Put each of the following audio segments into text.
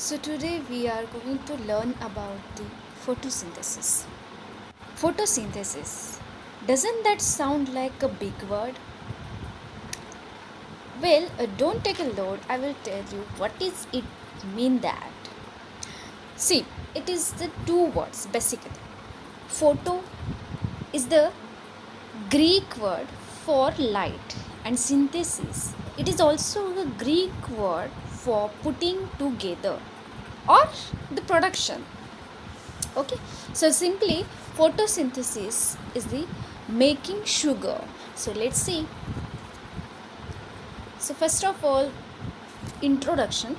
So today we are going to learn about the photosynthesis. Photosynthesis. Doesn't that sound like a big word? Well, don't take a load. I will tell you what is it mean that. See, it is the two words basically. Photo is the Greek word for light and synthesis. It is also the Greek word for putting together or the production. Okay, so simply photosynthesis is the making sugar. So let's see. So first of all, introduction.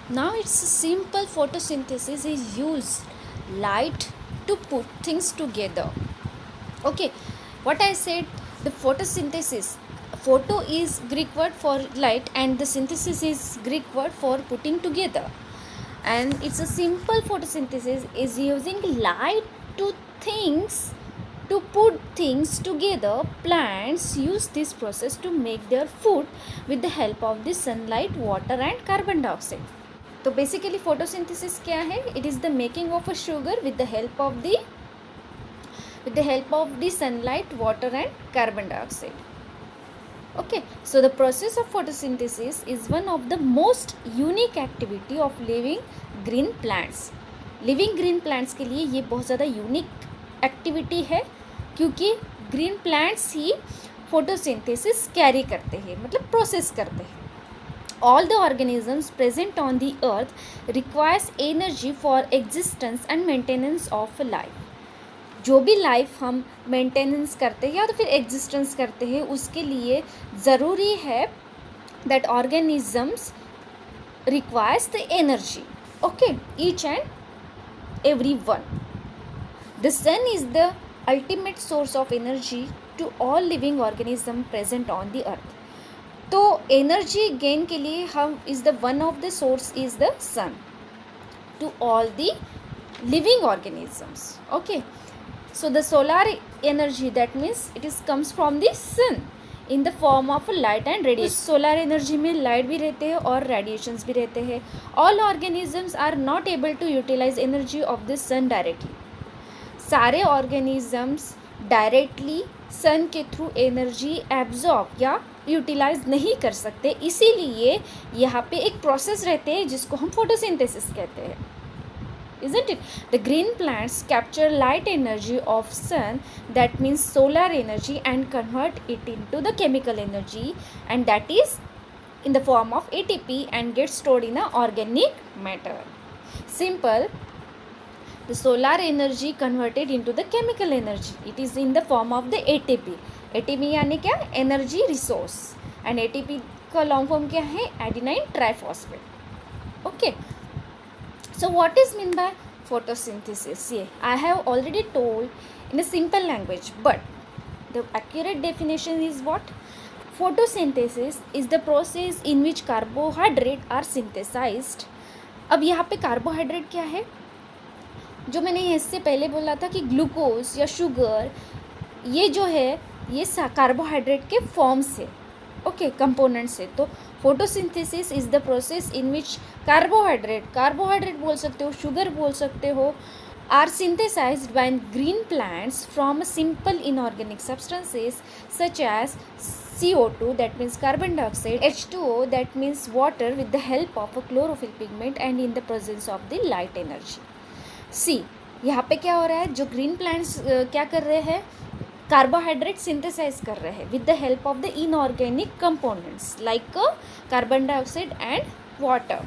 Now it's a simple photosynthesis is used light to put things together. Okay, what I said, the photosynthesis, photo is Greek word for light and the synthesis is Greek word for putting together. And it's a simple photosynthesis is using light to things to put things together. Plants use this process to make their food with the help of the sunlight, water and carbon dioxide. तो basically photosynthesis क्या है? It is the making of a sugar with the help of the sunlight, water and carbon dioxide. Okay, so the process of photosynthesis is one of the most unique activity of living green plants. Living green plants के लिए ये बहुत ज़्यादा unique activity है क्योंकि green plants ही photosynthesis carry करते हैं, मतलब प्रोसेस करते हैं. All the organisms present on the earth requires energy for existence and maintenance of life. जो भी लाइफ हम मेंटेनेंस करते हैं या तो फिर एग्जिस्टेंस करते हैं उसके लिए ज़रूरी है that organisms requires the energy. Okay, each and every one. The sun is the ultimate source of energy to all living organism present on the earth. तो एनर्जी गेन के लिए हम is the one of the source is the sun to all the living organisms. Okay, so the solar energy, that means it is comes from the sun in the form of light and radiation. solar energy में light भी रहते हैं और radiations भी रहते हैं. all organisms are not able to utilize energy of the sun directly. सारे organisms directly sun के थ्रू energy absorb या यूटिलाइज नहीं कर सकते, इसीलिए यहाँ पे एक प्रोसेस रहते हैं जिसको हम फोटोसिंथेसिस कहते हैं. Isn't it? The green plants capture light energy of sun, that means solar energy, and convert it into the chemical energy, and that is in the form of ATP and gets stored in a organic matter. Simple. The solar energy converted into the chemical energy. It is in the form of the ATP. ATP यानी क्या? Energy resource. And ATP का long form क्या है? Adenine triphosphate. Okay. So what is mean by photosynthesis? Yeah, I have already told in a simple language, but the accurate definition is what? Photosynthesis is the process in which carbohydrates are synthesized. अब यहाँ पे carbohydrate क्या है? जो मैंने इससे पहले बोला था कि ग्लूकोज या शुगर ये जो है ये कार्बोहाइड्रेट के फॉर्म्स है. ओके, कंपोनेंट्स है. तो photosynthesis is the process in which carbohydrate बोल सकते हो, शुगर बोल सकते हो, are synthesized by green plants from simple inorganic substances such as CO2, that means carbon dioxide, H2O, that means water, with the help of a chlorophyll pigment and in the presence of the light energy. सी यहाँ पे क्या हो रहा है? जो green plants क्या कर रहे हैं? कार्बोहाइड्रेट सिंथेसाइज कर रहे हैं with the help of the inorganic components like carbon dioxide and water,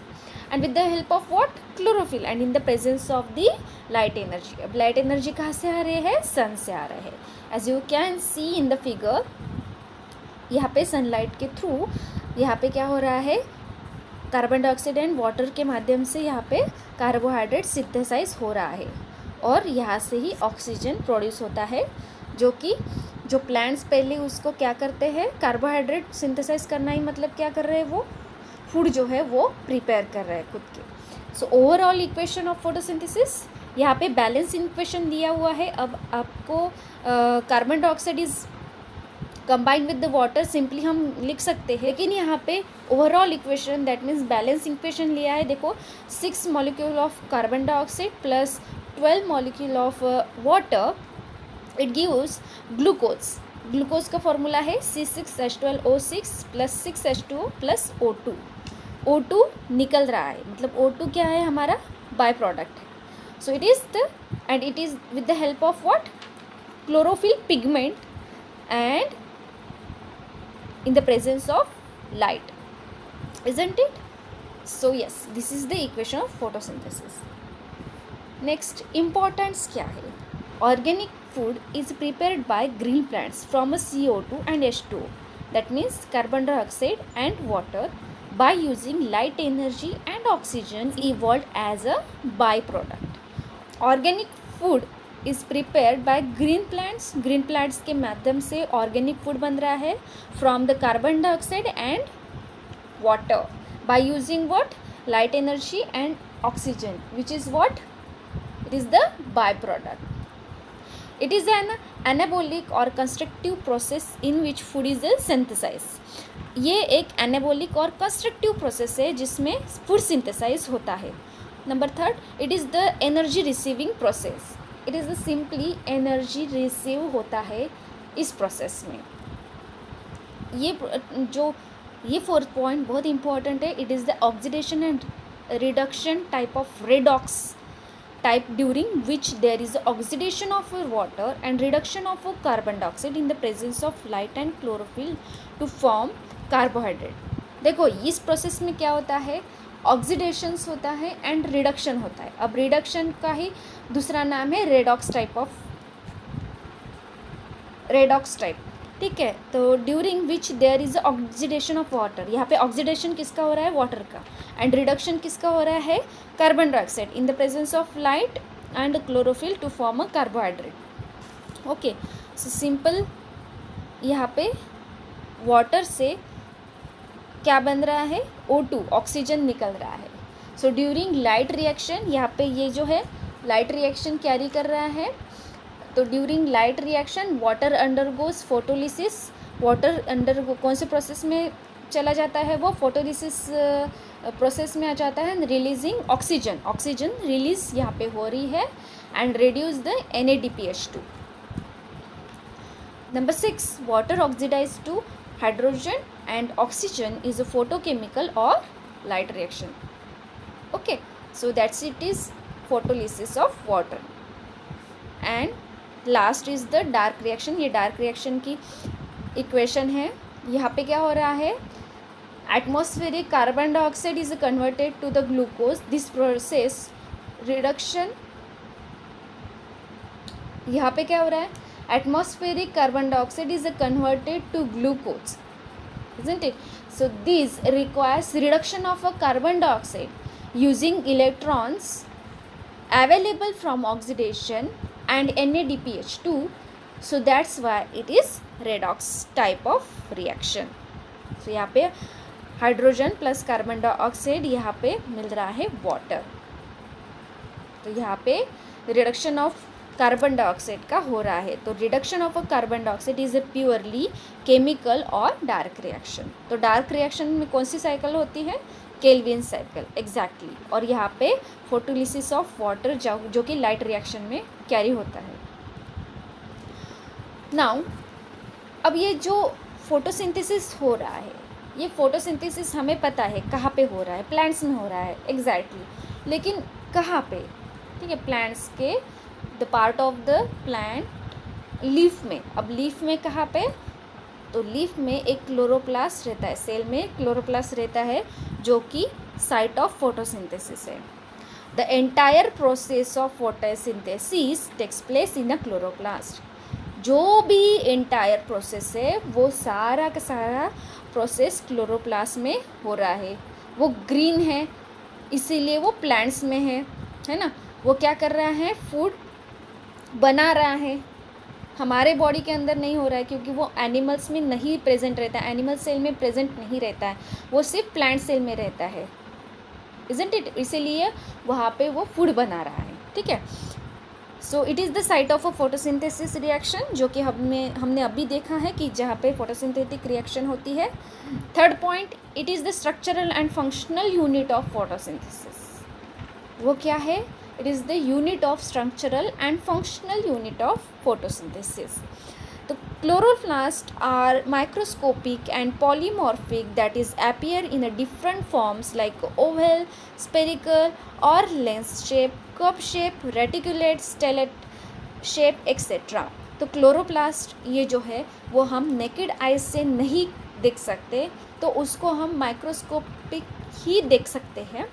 and with the help of what? Chlorophyll, and in the presence of the light energy. अब light energy कहाँ से आ रहे हैं? सन से आ रहे हैं. As you can see in the figure, यहाँ पे सनलाइट के थ्रू यहाँ पे क्या हो रहा है? कार्बन डाइऑक्साइड एंड वाटर के माध्यम से यहाँ पे कार्बोहाइड्रेट सिंथेसाइज हो रहा है और यहाँ से ही ऑक्सीजन प्रोड्यूस होता है, जो कि जो प्लांट्स पहले उसको क्या करते हैं? कार्बोहाइड्रेट सिंथेसाइज करना ही मतलब क्या कर रहे हैं? वो फूड जो है वो प्रिपेयर कर रहे हैं खुद के. So overall equation of photosynthesis यहाँ पे बैलेंस इक्वेशन दिया हुआ है. अब आपको carbon dioxide is combined with the water simply हम लिख सकते हैं, लेकिन यहाँ पे overall equation that means balance equation लिया है. देखो 6 molecule of carbon dioxide plus 12 molecule of water, it gives glucose. Glucose का फॉर्मूला है C6H12O6 plus 6H2O plus O2. O2 निकल रहा है, मतलब O2 क्या है, हमारा बाय प्रोडक्ट है. So it is the end it is with the help of what, chlorophyll pigment and in the presence of light, isn't it? So yes, this is the equation of photosynthesis. Next, importance क्या है? Organic food is prepared by green plants from a CO2 and H2O, that means carbon dioxide and water, by using light energy and oxygen evolved as a byproduct. Organic food is prepared by green plants. Green plants के माध्यम से organic food बन रहा है from the carbon dioxide and water by using what, light energy and oxygen, which is what, it is the by product. It is an anabolic और constructive process in which food is synthesise. ये एक anabolic और constructive process है जिसमें food synthesise होता है. Number 3, it is the energy receiving process. It is simply energy receive होता है इस प्रोसेस में. ये 4th पॉइंट बहुत इंपॉर्टेंट है. It is the oxidation and reduction type of redox type during which there is oxidation of water and reduction of carbon dioxide in the presence of light and chlorophyll to form carbohydrate. देखो इस process में क्या होता है, oxidations होता है and reduction होता है. अब रिडक्शन का ही दूसरा नाम है रेडॉक्स टाइप, ठीक है. तो during which there is oxidation of water, यहाँ पे ऑक्सीडेशन किसका हो रहा है, वाटर का, एंड रिडक्शन किसका हो रहा है, carbon dioxide, in the presence of light and chlorophyll to form a carbohydrate. Okay, so simple यहाँ पे वाटर से क्या बन रहा है, O2 ऑक्सीजन निकल रहा है. सो ड्यूरिंग लाइट रिएक्शन, यहाँ पे ये जो है लाइट रिएक्शन कैरी कर रहा है. तो during light reaction water undergoes photolysis. Water undergo कौन से प्रोसेस में चला जाता है, वो फोटोलिसिस प्रोसेस में आ जाता है, रिलीजिंग ऑक्सीजन. ऑक्सीजन रिलीज यहाँ पे हो रही है and reduce the NADPH2. Number 6, water oxidize to hydrogen and oxygen is a photochemical or light reaction. Okay, so that's it is photolysis of water. And last is the dark reaction. ये dark reaction की equation है. यहाँ पे क्या हो रहा है, atmospheric carbon dioxide is converted to the glucose. This process reduction, यहाँ पे क्या हो रहा है, atmospheric carbon dioxide is converted to glucose, isn't it? So this requires reduction of a carbon dioxide using electrons available from oxidation and NADPH2. So that's why it is redox type of reaction. So यहाँ पे hydrogen plus carbon dioxide यहाँ पे मिल रहा है water. तो यहाँ पे reduction of carbon dioxide का हो रहा है. तो reduction of a carbon dioxide is a purely chemical और डार्क रिएक्शन. तो डार्क रिएक्शन में कौन सी साइकिल होती है, केल्विन साइकिल, एग्जैक्टली. और यहाँ पे फोटोलिसिस ऑफ वाटर जो कि लाइट रिएक्शन में कैरी होता है. नाउ अब ये जो फोटोसिंथेसिस हो रहा है, ये फोटोसिंथेसिस हमें पता है कहाँ पे हो रहा है, प्लांट्स में हो रहा है, एग्जैक्टली. लेकिन कहाँ पे, ठीक है, प्लांट्स के the part of the plant leaf में. अब लीफ में कहाँ पे, तो लीफ में एक क्लोरोप्लास्ट रहता है, सेल में क्लोरोप्लास्ट रहता है जो कि साइट ऑफ फोटोसिंथेसिस है. The entire process of photosynthesis takes place in a chloroplast. जो भी एंटायर प्रोसेस है वो सारा का सारा प्रोसेस क्लोरोप्लास्ट में हो रहा है. वो ग्रीन है इसीलिए वो प्लांट्स में है ना. वो क्या कर रहा है, फूड बना रहा है. हमारे बॉडी के अंदर नहीं हो रहा है क्योंकि वो एनिमल्स में नहीं प्रेजेंट रहता है, एनिमल सेल में प्रेजेंट नहीं रहता है, वो सिर्फ प्लांट सेल में रहता है, इजंट इट. इसीलिए वहाँ पे वो फूड बना रहा है, ठीक है. So it is the site of a photosynthesis reaction, जो कि हमने अभी देखा है कि जहाँ पे फोटोसिंथेटिक रिएक्शन होती है. Third point, it is the structural and functional unit of photosynthesis. वो क्या है? It is the unit of structural and functional unit of photosynthesis. The chloroplasts are microscopic and polymorphic, that is appear in a different forms like oval, spherical or lens shape, cup shape, reticulate, stellate shape etc. तो chloroplast ये जो है वो हम naked eye से नहीं देख सकते, तो उसको हम माइक्रोस्कोपिक ही देख सकते हैं.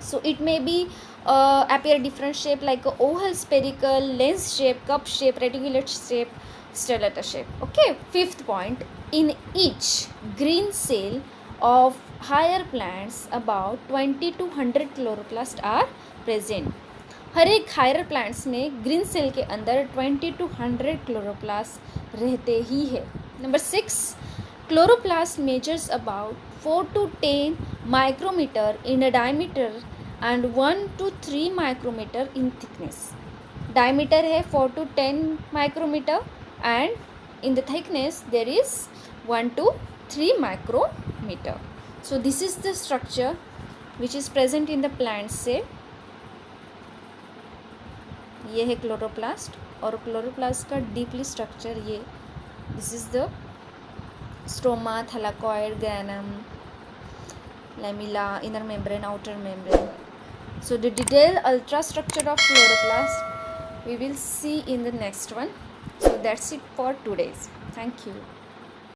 So it may be appear different shape like oval, spherical, lens shape, cup shape, reticulate shape, stellate shape. Okay, fifth point, in each green cell of higher plants about 20 to 100 chloroplasts are present. हर एक higher plants में green cell के अंदर 20 to 100 chloroplast रहते ही है. Number 6, chloroplast measures about 4 to 10 micrometer in a diameter and 1 to 3 micrometer in thickness. Diameter है 4 to 10 micrometer and in the thickness there is 1 to 3 micrometer. So this is the structure which is present in the plant cell. ये है chloroplast, और chloroplast का deeply structure ये, this is the stroma, thylakoid, granum, lamella, inner membrane, outer membrane. So the detailed ultrastructure of chloroplast we will see in the next one. So that's it for today's. Thank you.